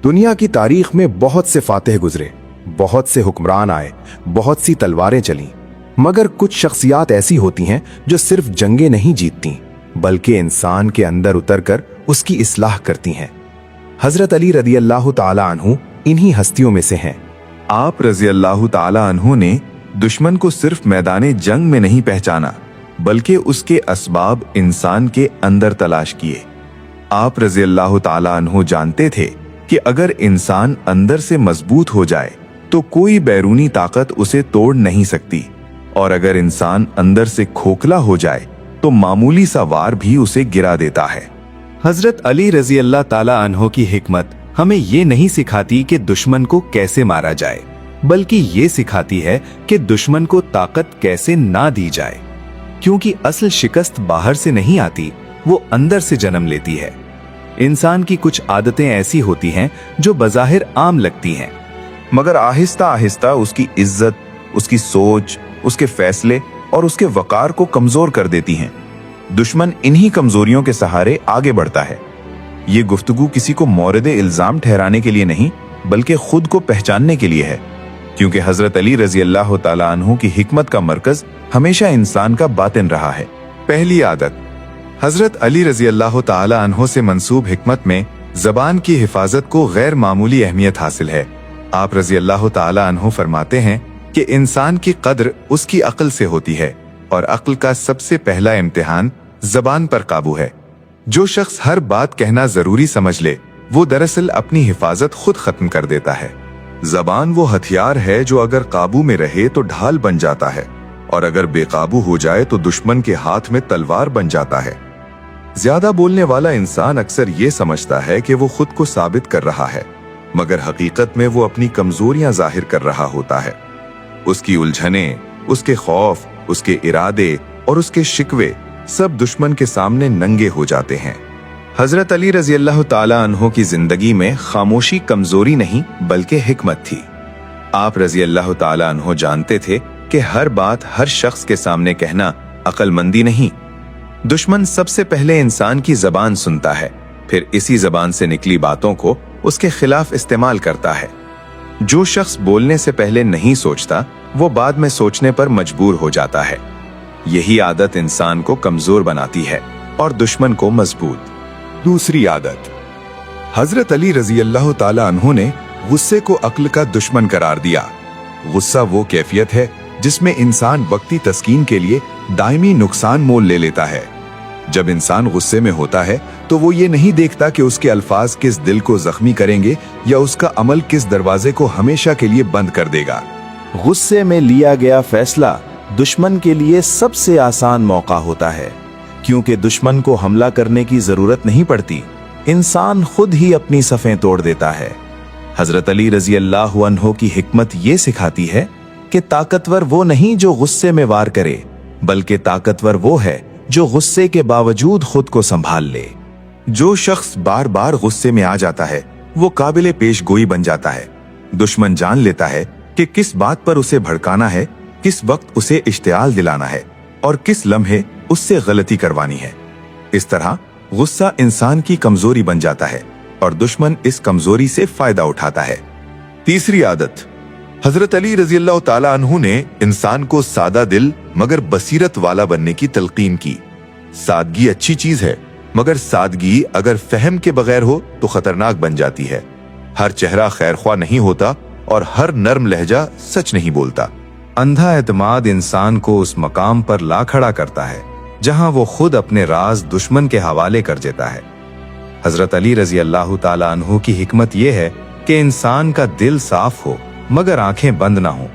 दुनिया की तारीख में बहुत से फातिह गुजरे, बहुत से हुक्मरान आए, बहुत सी तलवारें चलीं, मगर कुछ शख्सियात ऐसी होती हैं जो सिर्फ जंगें नहीं जीतती बल्कि इंसान के अंदर उतरकर उसकी इस्लाह करती हैं। हजरत अली रज़ी अल्लाह ताला अन्हु इन्हीं हस्तियों में से हैं। आप रज़ी अल्लाह ताला अन्हु ने दुश्मन को सिर्फ मैदान जंग में नहीं पहचाना बल्कि उसके असबाब इंसान के अंदर तलाश किए। आप रज़ी अल्लाह ताला अन्हु जानते थे कि अगर इंसान अंदर से मजबूत हो जाए तो कोई बैरूनी ताकत उसे तोड़ नहीं सकती, और अगर इंसान अंदर से खोखला हो जाए तो मामूली सा वार भी उसे गिरा देता है। हजरत अली रजी अल्लाह ताला अन्हो की हिकमत हमें ये नहीं सिखाती कि दुश्मन को कैसे मारा जाए, बल्कि ये सिखाती है कि दुश्मन को ताकत कैसे ना दी जाए, क्योंकि असल शिकस्त बाहर से नहीं आती, वो अंदर से जन्म लेती है। इंसान की कुछ आदतें ऐसी होती हैं जो बज़ाहिर आम लगती हैं, मगर आहिस्ता आहिस्ता उसकी इज्जत, उसकी सोच, उसके फैसले और उसके वकार को कमजोर कर देती हैं। दुश्मन इन्हीं कमजोरियों के सहारे आगे बढ़ता है। ये गुफ्तगू किसी को मौरदे इल्जाम ठहराने के लिए नहीं बल्कि खुद को पहचानने के लिए है, क्योंकि हजरत अली रजी अल्लाह ताला अन्हु की हिकमत का मरकज हमेशा इंसान का बातिन रहा है। पहली आदत, हजरत अली रजी अल्लाह ताला अन्हु से मंसूब हिकमत में जबान की हिफाजत को गैर मामूली अहमियत हासिल है। आप रजी अल्लाह ताला अन्हु फरमाते हैं कि इंसान की कद्र उसकी अक्ल से होती है और अक्ल का सबसे पहला इम्तिहान जबान पर काबू है। जो शख्स हर बात कहना जरूरी समझ ले वो दरअसल अपनी हिफाजत खुद खत्म कर देता है। जबान वो हथियार है जो अगर काबू में रहे तो ढाल बन जाता है, और अगर बेकाबू हो जाए तो दुश्मन के हाथ में तलवार बन जाता है। ज्यादा बोलने वाला इंसान अक्सर ये समझता है कि वो खुद को साबित कर रहा है, मगर हकीकत में वो अपनी कमजोरियां जाहिर कर रहा होता है। उसकी उलझने, उसके खौफ, उसके इरादे और उसके शिकवे सब दुश्मन के सामने नंगे हो जाते हैं। हजरत अली रजी अल्लाह ताला अन्हु की जिंदगी में खामोशी कमजोरी नहीं बल्कि हिकमत थी। आप रजी अल्लाह ताला अन्हु जानते थे कि हर बात हर शख्स के सामने कहना अक्लमंदी नहीं। दुश्मन सबसे पहले इंसान की जबान सुनता है, फिर इसी जबान से निकली बातों को उसके खिलाफ इस्तेमाल करता है। जो शख्स बोलने से पहले नहीं सोचता वो बाद में सोचने पर मजबूर हो जाता है। यही आदत इंसान को कमजोर बनाती है और दुश्मन को मजबूत। दूसरी आदत, हजरत अली रजी अल्लाह ताला अन्हु ने गुस्से को अक्ल का दुश्मन करार दिया। गुस्सा वो कैफियत है जिसमें इंसान वक्ती तस्कीन के लिए दायमी नुकसान मोल ले लेता है। जब इंसान गुस्से में होता है तो वो ये नहीं देखता कि उसके अल्फाज किस दिल को जख्मी करेंगे या उसका अमल किस दरवाजे को हमेशा के लिए बंद कर देगा। गुस्से में लिया गया फैसला दुश्मन के लिए सबसे आसान मौका होता है, क्योंकि दुश्मन को हमला करने की जरूरत नहीं पड़ती, इंसान खुद ही अपनी सफ़ें तोड़ देता है। हजरत अली रजी अल्लाह अन्हु की हिकमत ये सिखाती है कि ताकतवर वो नहीं जो गुस्से में वार करे, बल्कि ताकतवर वो है जो गुस्से के बावजूद खुद को संभाल ले। जो शख्स बार बार गुस्से में आ जाता है वो काबिले पेश गोई बन जाता है। दुश्मन जान लेता है कि किस बात पर उसे भड़काना है, किस वक्त उसे इश्तियाल दिलाना है और किस लम्हे उससे गलती करवानी है। इस तरह गुस्सा इंसान की कमजोरी बन जाता है और दुश्मन इस कमजोरी से फायदा उठाता है। तीसरी आदत, हजरत अली रजी अल्लाह ताला अन्हु ने इंसान को सादा दिल मगर बसीरत वाला बनने की तलकीन की। सादगी अच्छी चीज है, मगर सादगी अगर फहम के बगैर हो तो खतरनाक बन जाती है। हर चेहरा खैरख्वाह नहीं होता और हर नर्म लहजा सच नहीं बोलता। अंधा एतमाद इंसान को उस मकाम पर ला खड़ा करता है जहां वो खुद अपने राज दुश्मन के हवाले कर देता है। हजरत अली रजी अल्लाह ताला अन्हु की हिकमत यह है कि इंसान का दिल साफ हो मगर आंखें बंद ना हो।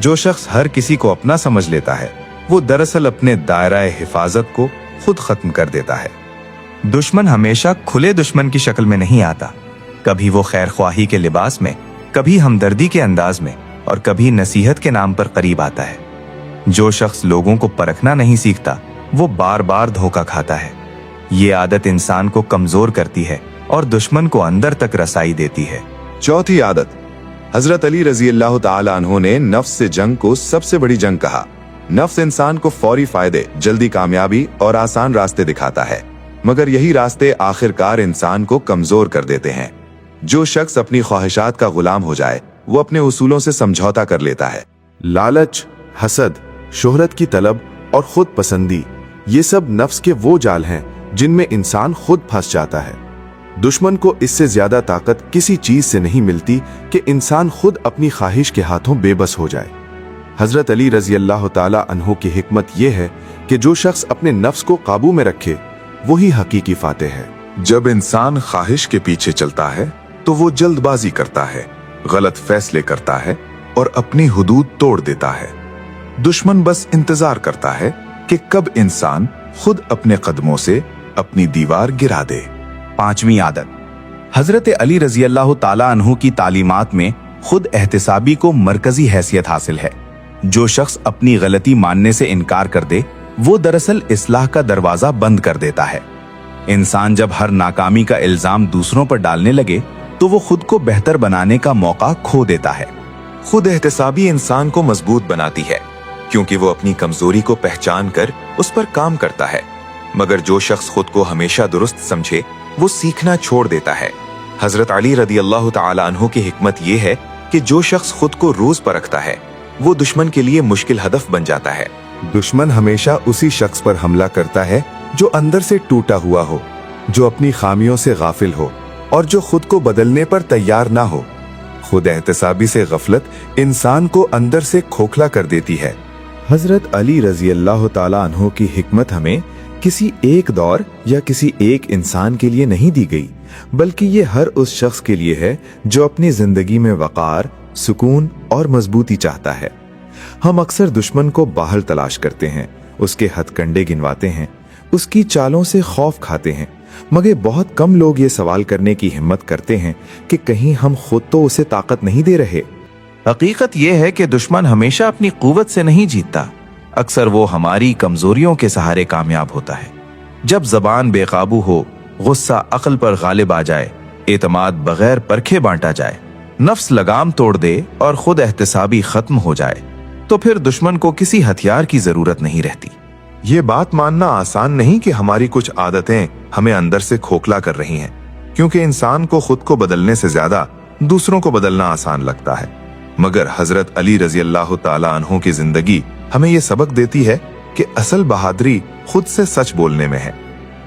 जो शख्स हर किसी को अपना समझ लेता है वो दरअसल अपने दायरा हिफाजत को खुद खत्म कर देता है। दुश्मन हमेशा खुले दुश्मन की शक्ल में नहीं आता, कभी वो खैर ख्वाही के लिबास में, कभी हमदर्दी के अंदाज में और कभी नसीहत के नाम पर करीब आता है। जो शख्स लोगों को परखना नहीं सीखता वो बार बार धोखा खाता है। ये आदत इंसान को कमजोर करती है और दुश्मन को अंदर तक रसाई देती है। चौथी आदत, हजरत अली रजी अल्लाह ताला अन्हु ने नफ्स से जंग को सबसे बड़ी जंग कहा। नफ्स इंसान को फौरी फायदे, जल्दी कामयाबी और आसान रास्ते दिखाता है, मगर यही रास्ते आखिरकार इंसान को कमजोर कर देते हैं। जो शख्स अपनी ख्वाहिशात का गुलाम हो जाए वो अपने उसूलों से समझौता कर लेता है। लालच, हसद, शोहरत की तलब और खुद पसंदी, ये सब नफ्स के वो जाल हैं जिनमें इंसान खुद फंस जाता है। दुश्मन को इससे ज्यादा ताकत किसी चीज से नहीं मिलती कि इंसान खुद अपनी ख्वाहिश के हाथों बेबस हो जाए। हजरत अली रजी अल्लाह ताला अन्हो की हिकमत यह है कि जो शख्स अपने नफ्स को काबू में रखे वही हकीकी फातेह है। जब इंसान ख्वाहिश के पीछे चलता है तो वो जल्दबाजी करता है, गलत फैसले करता है और अपनी हुदूद तोड़ देता है। दुश्मन बस इंतजार करता है कि कब इंसान खुद अपने कदमों से अपनी दीवार गिरा दे। 5वीं आदत, हजरत अली रजी अल्लाह ताला अन्हु की तालीमात में खुद एहतिसाबी को मरकजी हैसियत हासिल है। जो शख्स अपनी गलती मानने से इनकार कर दे वो दरअसल इस्लाह का दरवाजा बंद कर देता है। इंसान जब हर नाकामी का इल्जाम दूसरों पर डालने लगे तो वो खुद को बेहतर बनाने का मौका खो देता है। खुद एहतिसाबी इंसान को मजबूत बनाती है क्योंकि वो अपनी कमजोरी को पहचान कर उस पर काम करता है, मगर जो शख्स खुद को हमेशा दुरुस्त समझे वो सीखना छोड़ देता है। हजरत अली रदी अल्लाह ताला अन्हु की हिकमत ये है कि जो शख्स खुद को रोज परखता है वो दुश्मन के लिए मुश्किल हदफ बन जाता है। दुश्मन हमेशा उसी शख्स पर हमला करता है जो अंदर से टूटा हुआ हो, जो अपनी खामियों से गाफिल हो और जो खुद को बदलने पर तैयार ना हो। खुद एहतिसाबी से गफलत इंसान को अंदर से खोखला कर देती है। हजरत अली रजी अल्लाह ताला अन्हो की हिकमत हमें किसी एक दौर या किसी एक इंसान के लिए नहीं दी गई, बल्कि ये हर उस शख्स के लिए है जो अपनी जिंदगी में वकार, सुकून और मजबूती चाहता है। हम अक्सर दुश्मन को बाहर तलाश करते हैं, उसके हथकंडे गिनवाते हैं, उसकी चालों से खौफ खाते हैं, मगर बहुत कम लोग ये सवाल करने की हिम्मत करते हैं कि कहीं हम खुद तो उसे ताकत नहीं दे रहे। हकीकत यह है कि दुश्मन हमेशा अपनी कुव्वत से नहीं जीतता, अक्सर वो हमारी कमजोरियों के सहारे कामयाब होता है। जब जबान बेकाबू हो, गुस्सा अक्ल पर गालिब आ जाए, एतमाद बगैर परखे बांटा जाए, नफ्स लगाम तोड़ दे और खुद एहतिसाबी खत्म हो जाए तो फिर दुश्मन को किसी हथियार की जरूरत नहीं रहती। ये बात मानना आसान नहीं कि हमारी कुछ आदतें हमें अंदर से खोखला कर रही हैं, क्योंकि इंसान को खुद को बदलने से ज्यादा दूसरों को बदलना आसान लगता है। मगर हजरत अली रजी अल्लाह ताला अन्हु की जिंदगी हमें ये सबक देती है कि असल बहादुरी खुद से सच बोलने में है।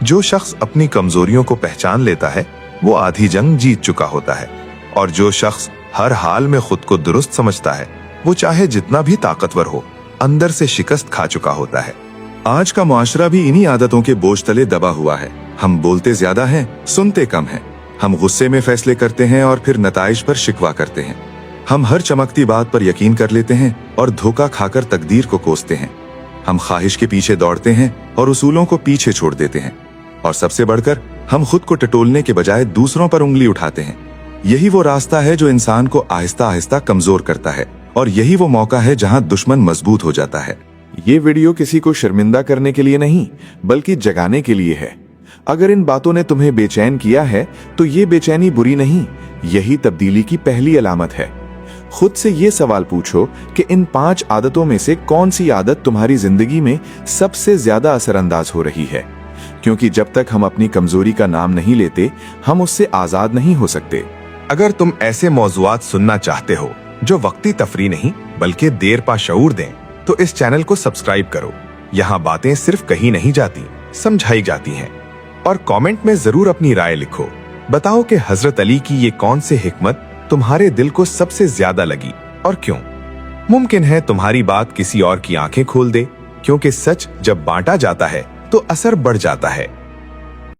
जो शख्स अपनी कमजोरियों को पहचान लेता है वो आधी जंग जीत चुका होता है, और जो शख्स हर हाल में खुद को दुरुस्त समझता है वो चाहे जितना भी ताकतवर हो अंदर से शिकस्त खा चुका होता है। आज का मुआशरा भी इन्हीं आदतों के बोझ तले दबा हुआ है। हम बोलते ज्यादा हैं, सुनते कम हैं। हम गुस्से में फैसले करते हैं और फिर नताइज पर शिकवा करते हैं। हम हर चमकती बात पर यकीन कर लेते हैं और धोखा खाकर तकदीर को कोसते हैं। हम ख्वाहिश के पीछे दौड़ते हैं और उसूलों को पीछे छोड़ देते हैं, और सबसे बढ़कर हम खुद को टटोलने के बजाय दूसरों पर उंगली उठाते हैं। यही वो रास्ता है जो इंसान को आहिस्ता आहिस्ता कमजोर करता है, और यही वो मौका है जहां दुश्मन मजबूत हो जाता है। ये वीडियो किसी को शर्मिंदा करने के लिए नहीं, बल्कि जगाने के लिए है। अगर इन बातों ने तुम्हें बेचैन किया है तो ये बेचैनी बुरी नहीं, यही तब्दीली की पहली अलामत है। खुद से ये सवाल पूछो कि इन 5 आदतों में से कौन सी आदत तुम्हारी जिंदगी में सबसे ज्यादा असरअंदाज हो रही है, क्योंकि जब तक हम अपनी कमजोरी का नाम नहीं लेते हम उससे आजाद नहीं हो सकते। अगर तुम ऐसे मौजुआत सुनना चाहते हो जो वक्ती तफरी नहीं बल्कि देर पा शऊर दें, तो इस चैनल को सब्सक्राइब करो। यहाँ बातें सिर्फ कही नहीं जाती, समझाई जाती हैं। और कमेंट में जरूर अपनी राय लिखो, बताओ कि हजरत अली की ये कौन सी हिकमत तुम्हारे दिल को सबसे ज्यादा लगी और क्यों। मुमकिन है तुम्हारी बात किसी और की आंखें खोल दे, क्योंकि सच जब बांटा जाता है तो असर बढ़ जाता है।